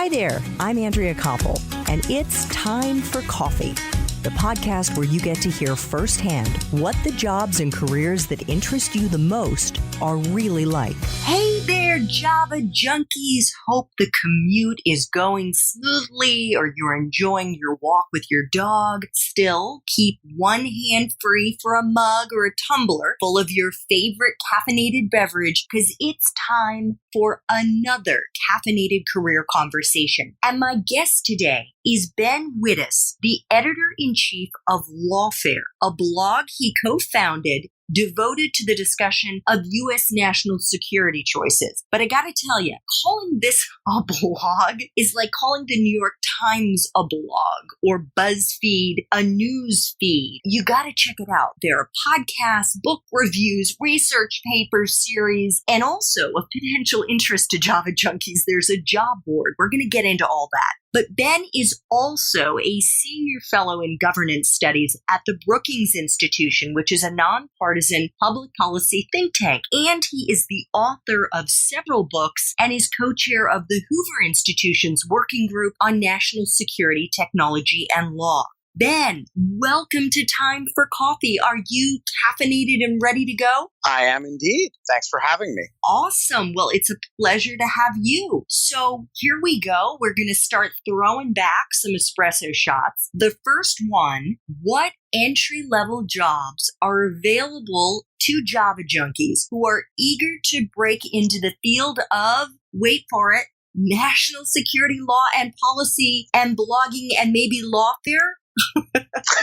Hi there, I'm Andrea Koppel, and it's time for coffee, the podcast where you get to hear firsthand what the jobs and careers that interest you the most are really like. Hey there, Java junkies. Hope the commute is going smoothly or you're enjoying your walk with your dog. Still, keep one hand free for a mug or a tumbler full of your favorite caffeinated beverage because it's time for another caffeinated career conversation. And my guest today is Ben Wittes, the editor-in-chief of Lawfare, a blog he co-founded devoted to the discussion of U.S. national security choices. But I gotta tell you, calling this a blog is like calling the New York Times a blog or BuzzFeed a news feed. You gotta check it out. There are podcasts, book reviews, research papers, series, and also of potential interest to Java junkies, there's a job board. We're gonna get into all that. But Ben is also a senior fellow in governance studies at the Brookings Institution, which is a nonpartisan public policy think tank. And he is the author of several books and is co-chair of the Hoover Institution's Working Group on National Security, Technology, and Law. Ben, welcome to Time for Coffee. Are you caffeinated and ready to go? I am indeed. Thanks for having me. Awesome. Well, it's a pleasure to have you. So here we go. We're going to start throwing back some espresso shots. The first one, what entry-level jobs are available to Java junkies who are eager to break into the field of, wait for it, national security law and policy and blogging and maybe lawfare?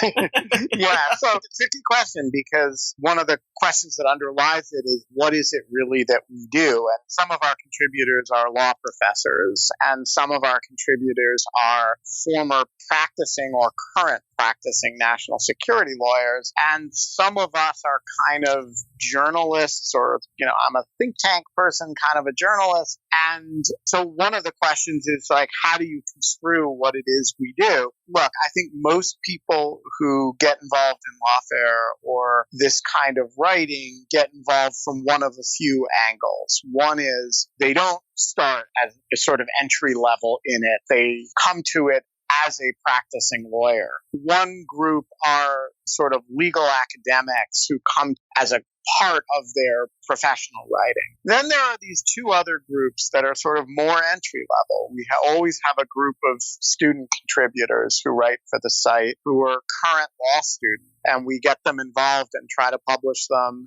Yeah, so it's a tricky question because one of the questions that underlies it is what is it really that we do? And some of our contributors are law professors, and some of our contributors are former practicing or current practicing national security lawyers, and some of us are kind of journalists or, I'm a think tank person, kind of a journalist. And so one of the questions is like, how do you construe what it is we do? Look, I think most people who get involved in lawfare or this kind of writing get involved from one of a few angles. One is they don't start as a sort of entry level in it. They come to it as a practicing lawyer. One group are sort of legal academics who come as a part of their professional writing. Then there are these two other groups that are sort of more entry level. We always have a group of student contributors who write for the site who are current law students, and we get them involved and try to publish them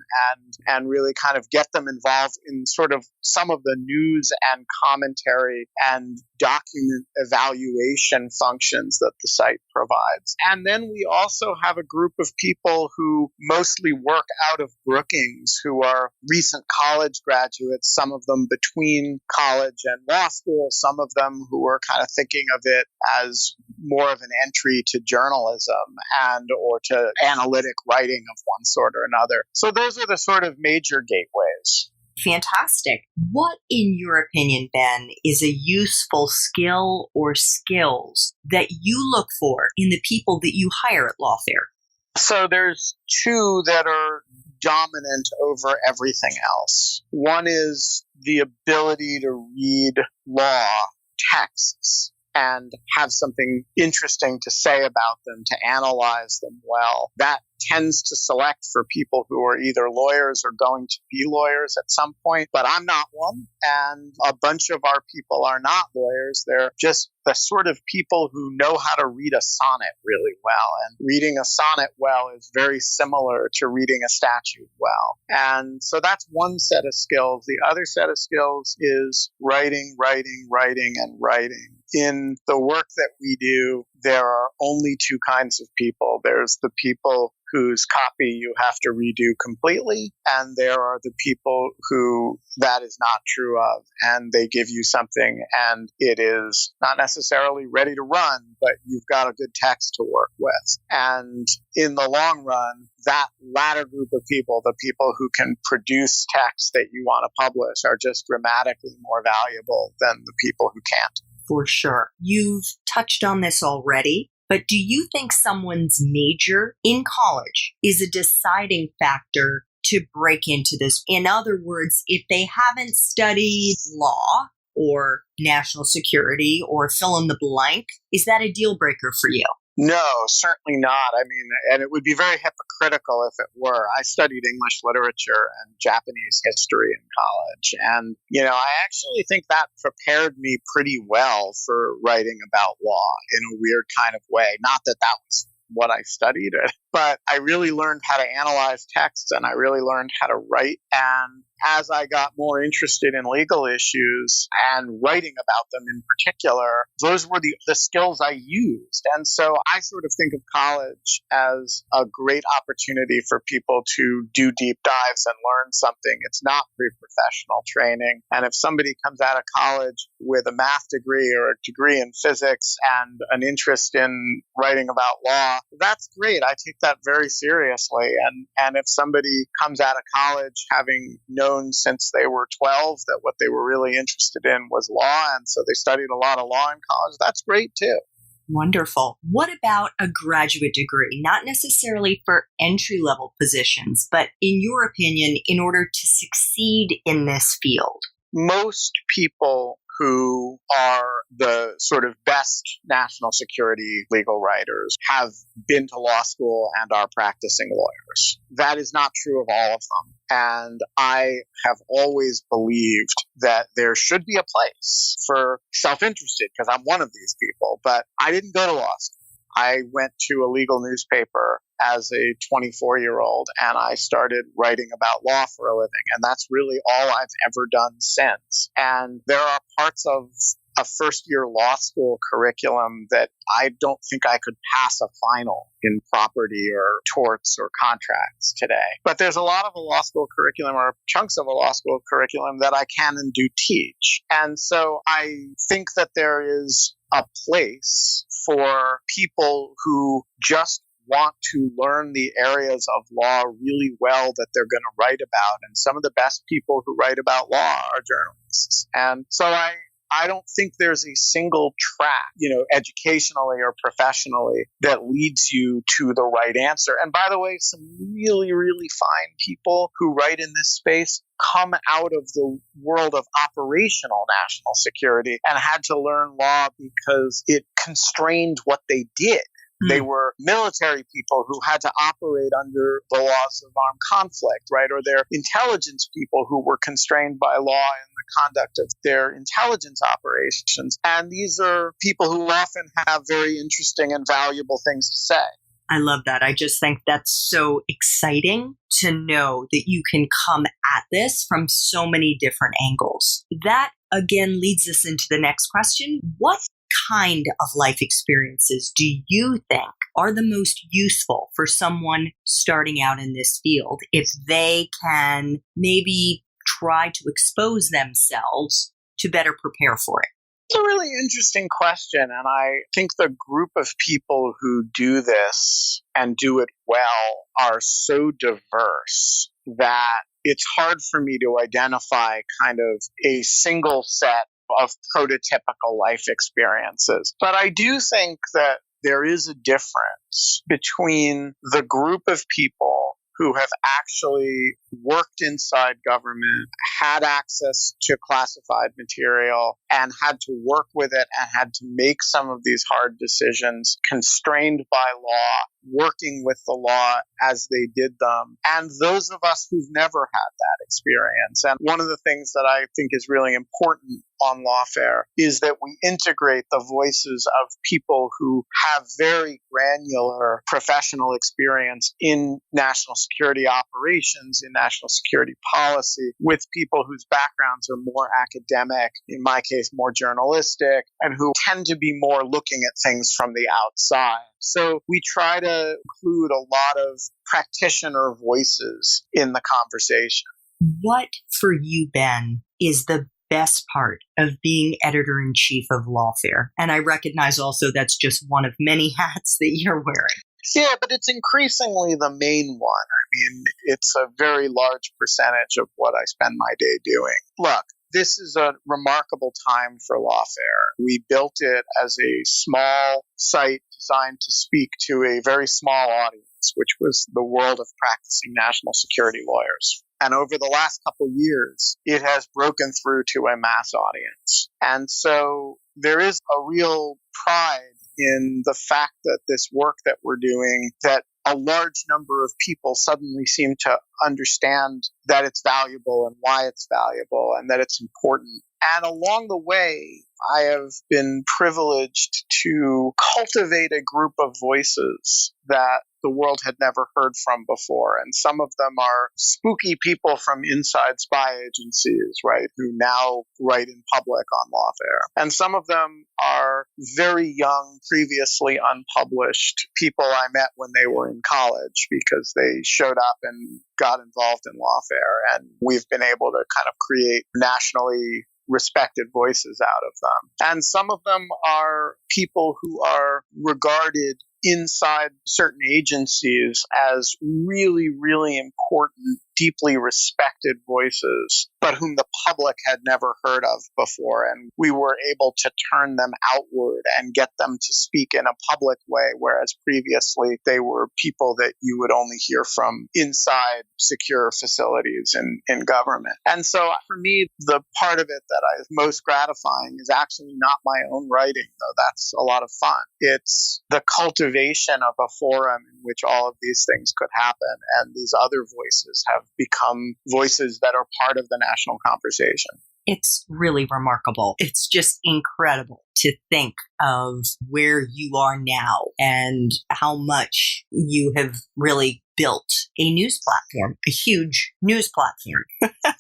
and really kind of get them involved in sort of some of the news and commentary and document evaluation functions that the site provides. And then we also have a group of people who mostly work out of Brookings, who are recent college graduates, some of them between college and law school, some of them who are kind of thinking of it as more of an entry to journalism and or to analytic writing of one sort or another. So those are the sort of major gateways. Fantastic. What, in your opinion, Ben, is a useful skill or skills that you look for in the people that you hire at Lawfare? So there's two that are dominant over everything else. One is the ability to read law texts and have something interesting to say about them, to analyze them well. That tends to select for people who are either lawyers or going to be lawyers at some point, but I'm not one, and a bunch of our people are not lawyers. They're just the sort of people who know how to read a sonnet really well, and reading a sonnet well is very similar to reading a statute well. And so that's one set of skills. The other set of skills is writing, and writing. In the work that we do, there are only two kinds of people. There's the people whose copy you have to redo completely, and there are the people who that is not true of, and they give you something and it is not necessarily ready to run, but you've got a good text to work with. And in the long run, that latter group of people, the people who can produce text that you want to publish, are just dramatically more valuable than the people who can't. For sure. You've touched on this already, but do you think someone's major in college is a deciding factor to break into this? In other words, if they haven't studied law or national security or fill in the blank. Is that a deal breaker for you? No, certainly not. I mean, and it would be very hypocritical if it were. I studied English literature and Japanese history in college. And, I actually think that prepared me pretty well for writing about law in a weird kind of way. Not that that was what I studied, but I really learned how to analyze texts and I really learned how to write. And as I got more interested in legal issues and writing about them in particular, those were the skills I used. And so I sort of think of college as a great opportunity for people to do deep dives and learn something. It's not pre-professional training. And if somebody comes out of college with a math degree or a degree in physics and an interest in writing about law, that's great. I take that very seriously. And if somebody comes out of college having known since they were 12 that what they were really interested in was law, and so they studied a lot of law in college, that's great too. Wonderful. What about a graduate degree? Not necessarily for entry-level positions, but in your opinion, in order to succeed in this field? Most people who are the sort of best national security legal writers have been to law school and are practicing lawyers. That is not true of all of them. And I have always believed that there should be a place for self-interested, because I'm one of these people, but I didn't go to law school. I went to a legal newspaper as a 24-year-old and I started writing about law for a living. And that's really all I've ever done since. And there are parts of a first-year law school curriculum that I don't think I could pass a final in property or torts or contracts today. But there's a lot of a law school curriculum or chunks of a law school curriculum that I can and do teach. And so I think that there is a place for people who just want to learn the areas of law really well that they're going to write about. And some of the best people who write about law are journalists. And so I don't think there's a single track, educationally or professionally that leads you to the right answer. And by the way, some really, really fine people who write in this space come out of the world of operational national security and had to learn law because it constrained what they did. They were military people who had to operate under the laws of armed conflict, right? Or they're intelligence people who were constrained by law in the conduct of their intelligence operations. And these are people who often have very interesting and valuable things to say. I love that. I just think that's so exciting to know that you can come at this from so many different angles. That, again, leads us into the next question. What kind of life experiences do you think are the most useful for someone starting out in this field if they can maybe try to expose themselves to better prepare for it? It's a really interesting question, and I think the group of people who do this and do it well are so diverse that it's hard for me to identify kind of a single set of prototypical life experiences. But I do think that there is a difference between the group of people who have actually worked inside government, had access to classified material, and had to work with it and had to make some of these hard decisions constrained by law, working with the law as they did them, and those of us who've never had that experience. And one of the things that I think is really important on Lawfare is that we integrate the voices of people who have very granular professional experience in national security operations, in national security policy, with people whose backgrounds are more academic, in my case, more journalistic, and who tend to be more looking at things from the outside. So we try to include a lot of practitioner voices in the conversation. What, for you, Ben, is the best part of being editor-in-chief of Lawfare? And I recognize also that's just one of many hats that you're wearing. Yeah, but it's increasingly the main one. I mean, it's a very large percentage of what I spend my day doing. Look, this is a remarkable time for Lawfare. We built it as a small site designed to speak to a very small audience, which was the world of practicing national security lawyers. And over the last couple years, it has broken through to a mass audience. And so there is a real pride in the fact that this work that we're doing, that a large number of people suddenly seem to understand that it's valuable and why it's valuable and that it's important. And along the way, I have been privileged to cultivate a group of voices that the world had never heard from before. And some of them are spooky people from inside spy agencies, right, who now write in public on lawfare. And some of them are very young, previously unpublished people I met when they were in college because they showed up and got involved in lawfare. And we've been able to kind of create nationally respected voices out of them. And some of them are people who are regarded inside certain agencies as really, really important, deeply respected voices, but whom the public had never heard of before. And we were able to turn them outward and get them to speak in a public way, whereas previously they were people that you would only hear from inside secure facilities in government. And so for me, the part of it that is most gratifying is actually not my own writing, though that's a lot of fun. It's the cultivation of a forum in which all of these things could happen, and these other voices have become voices that are part of the national conversation. It's really remarkable. It's just incredible to think of where you are now and how much you have really built a news platform, a huge news platform.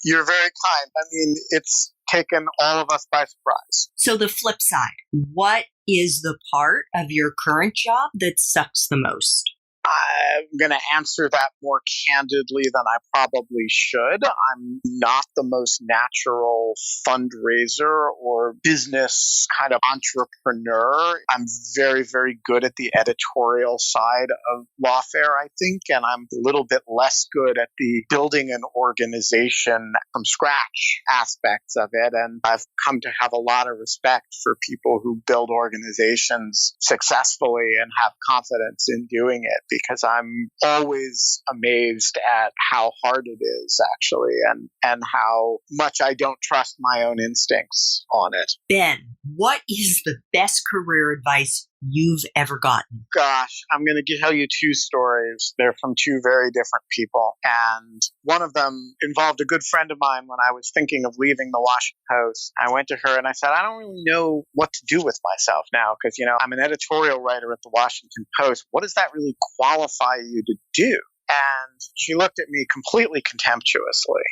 You're very kind. I mean, it's taken all of us by surprise. So the flip side, what is the part of your current job that sucks the most? I'm going to answer that more candidly than I probably should. I'm not the most natural fundraiser or business kind of entrepreneur. I'm very, very good at the editorial side of lawfare, I think, and I'm a little bit less good at the building an organization from scratch aspects of it. And I've come to have a lot of respect for people who build organizations successfully and have confidence in doing it, because I'm always amazed at how hard it is, actually, and how much I don't trust my own instincts on it. Ben, what is the best career advice you've ever gotten? Gosh, I'm going to tell you two stories. They're from two very different people. And one of them involved a good friend of mine when I was thinking of leaving the Washington Post. I went to her and I said, I don't really know what to do with myself now because, I'm an editorial writer at the Washington Post. What does that really qualify you to do? And she looked at me completely contemptuously.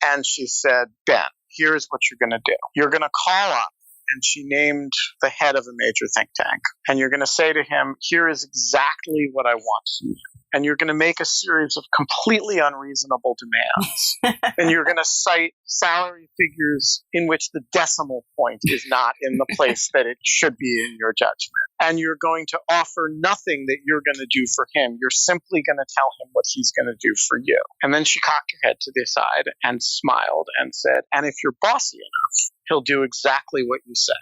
And she said, Ben, here's what you're going to do. You're going to call up. And she named the head of a major think tank. And you're going to say to him, here is exactly what I want from you. And you're going to make a series of completely unreasonable demands. And you're going to cite salary figures in which the decimal point is not in the place that it should be in your judgment. And you're going to offer nothing that you're going to do for him. You're simply going to tell him what he's going to do for you. And then she cocked her head to the side and smiled and said, and if you're bossy enough, he'll do exactly what you say.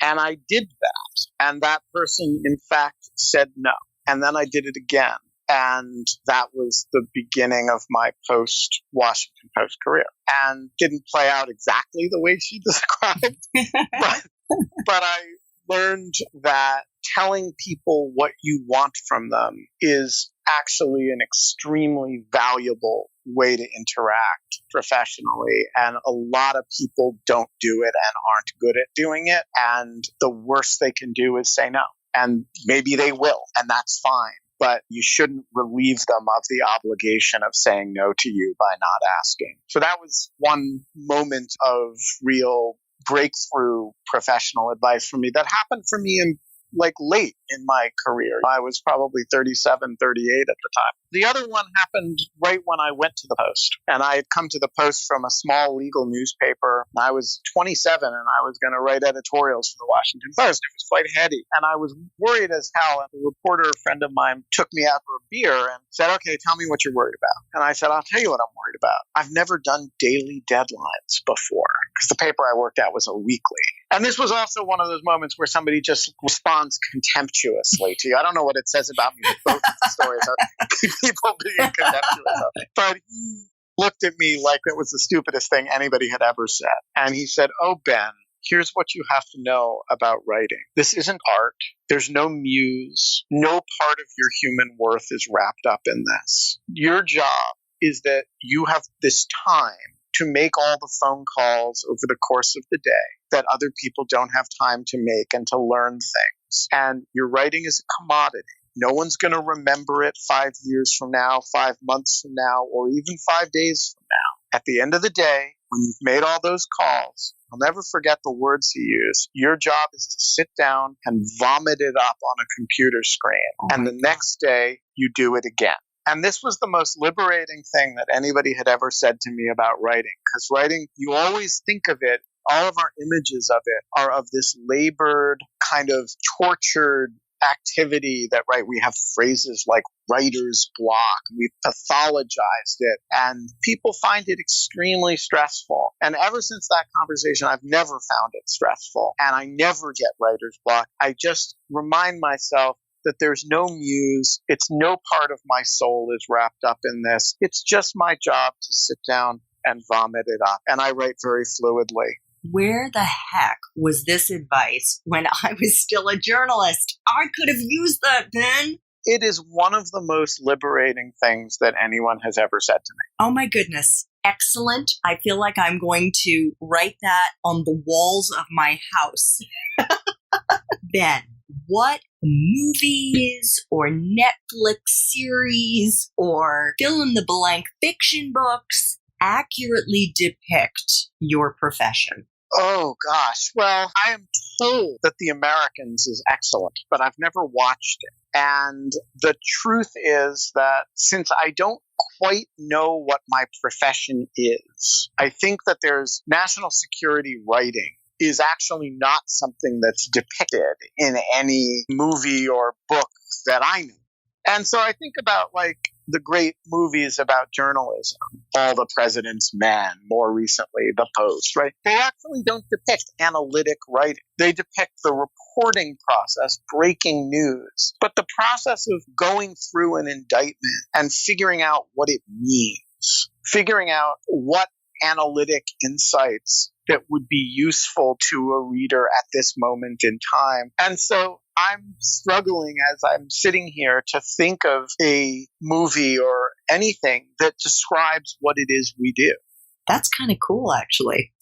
And I did that. And that person, in fact, said no. And then I did it again. And that was the beginning of my post-Washington Post career. And didn't play out exactly the way she described. but I learned that telling people what you want from them is actually an extremely valuable way to interact professionally. And a lot of people don't do it and aren't good at doing it. And the worst they can do is say no. And maybe they will, and that's fine. But you shouldn't relieve them of the obligation of saying no to you by not asking. So that was one moment of real breakthrough professional advice for me that happened for me in late in my career. I was probably 37, 38 at the time. The other one happened right when I went to the Post. And I had come to the Post from a small legal newspaper. I was 27 and I was going to write editorials for the Washington Post. It was quite heady. And I was worried as hell. And a reporter friend of mine took me out for a beer and said, okay, tell me what you're worried about. And I said, I'll tell you what I'm worried about. I've never done daily deadlines before because the paper I worked at was a weekly. And this was also one of those moments where somebody just responds contemptuously to you. I don't know what it says about me, but both of the stories are people being contemptuous of me. But looked at me like it was the stupidest thing anybody had ever said. And he said, "Oh, Ben, here's what you have to know about writing. This isn't art. There's no muse. No part of your human worth is wrapped up in this. Your job is that you have this time to make all the phone calls over the course of the day that other people don't have time to make and to learn things. And your writing is a commodity. No one's going to remember it 5 years from now, 5 months from now, or even 5 days from now. At the end of the day, when you've made all those calls, I'll never forget the words he used. Your job is to sit down and vomit it up on a computer screen. And the next day, you do it again." And this was the most liberating thing that anybody had ever said to me about writing. Because writing, you always think of it, all of our images of it are of this labored, kind of tortured activity that, right, we have phrases like writer's block. We've pathologized it. And people find it extremely stressful. And ever since that conversation, I've never found it stressful. And I never get writer's block. I just remind myself that there's no muse. It's no part of my soul is wrapped up in this. It's just my job to sit down and vomit it up. And I write very fluidly. Where the heck was this advice when I was still a journalist? I could have used that, Ben. It is one of the most liberating things that anyone has ever said to me. Oh my goodness. Excellent. I feel like I'm going to write that on the walls of my house. Ben, what movies or Netflix series or fill-in-the-blank fiction books accurately depict your profession? Oh, gosh. Well, I am told that The Americans is excellent, but I've never watched it. And the truth is that since I don't quite know what my profession is, I think that there's national security writing is actually not something that's depicted in any movie or book that I know. And so I think about like the great movies about journalism, All the President's Men, more recently, The Post, right? They actually don't depict analytic writing. They depict the reporting process, breaking news, but the process of going through an indictment and figuring out what it means, figuring out what analytic insights that would be useful to a reader at this moment in time. And so I'm struggling as I'm sitting here to think of a movie or anything that describes what it is we do. That's kind of cool, actually.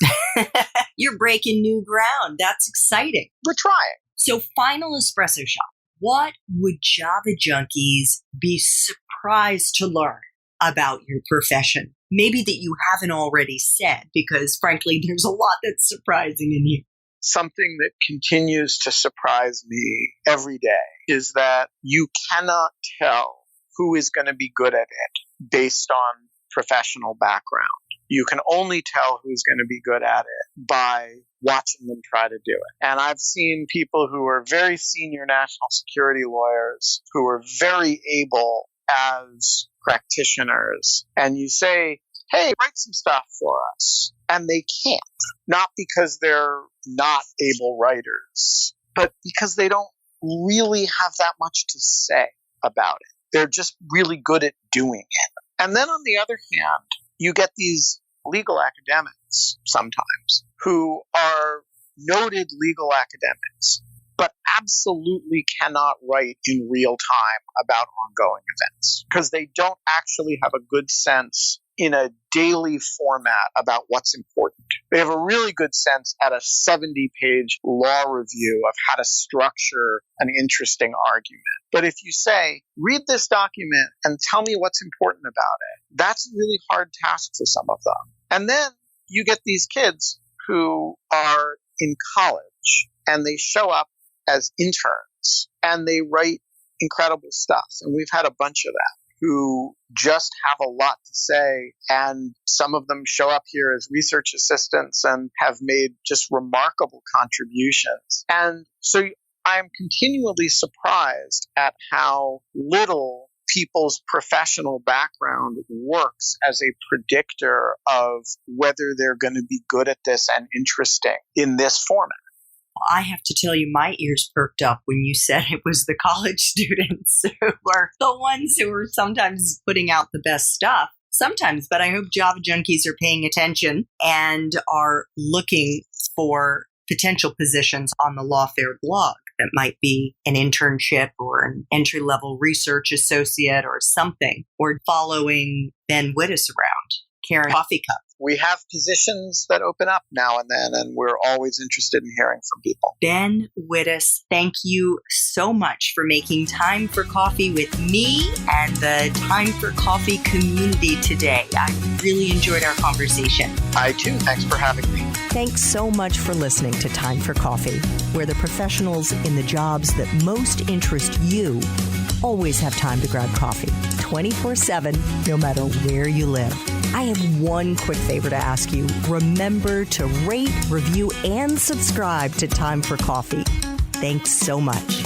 You're breaking new ground. That's exciting. We're trying. So, final espresso shot. What would Java junkies be surprised to learn about your profession? Maybe that you haven't already said, because frankly, there's a lot that's surprising in you. Something that continues to surprise me every day is that you cannot tell who is going to be good at it based on professional background. You can only tell who's going to be good at it by watching them try to do it. And I've seen people who are very senior national security lawyers who are very able as practitioners, and you say, "Hey, write some stuff for us," and they can't. Not because they're not able writers, but because they don't really have that much to say about it. They're just really good at doing it. And then on the other hand, you get these legal academics sometimes who are noted legal academics, but absolutely cannot write in real time about ongoing events because they don't actually have a good sense in a daily format about what's important. They have a really good sense at a 70-page law review of how to structure an interesting argument. But if you say, read this document and tell me what's important about it, that's a really hard task for some of them. And then you get these kids who are in college and they show up as interns and they write incredible stuff. And we've had a bunch of that, who just have a lot to say, and some of them show up here as research assistants and have made just remarkable contributions. And so I'm continually surprised at how little people's professional background works as a predictor of whether they're going to be good at this and interesting in this format. I have to tell you, my ears perked up when you said it was the college students who are the ones who are sometimes putting out the best stuff. sometimes, but I hope Java junkies are paying attention and are looking for potential positions on the Lawfare blog. That might be an internship or an entry-level research associate or something, or following Ben Wittes around, carrying coffee cup. We have positions that open up now and then, and we're always interested in hearing from people. Ben Wittes, thank you so much for making time for coffee with me and the Time for Coffee community today. I really enjoyed our conversation. I too. Thanks for having me. Thanks so much for listening to Time for Coffee, where the professionals in the jobs that most interest you always have time to grab coffee 24/7, no matter where you live. I have one quick favor to ask you. Remember to rate, review, and subscribe to Time for Coffee. Thanks so much.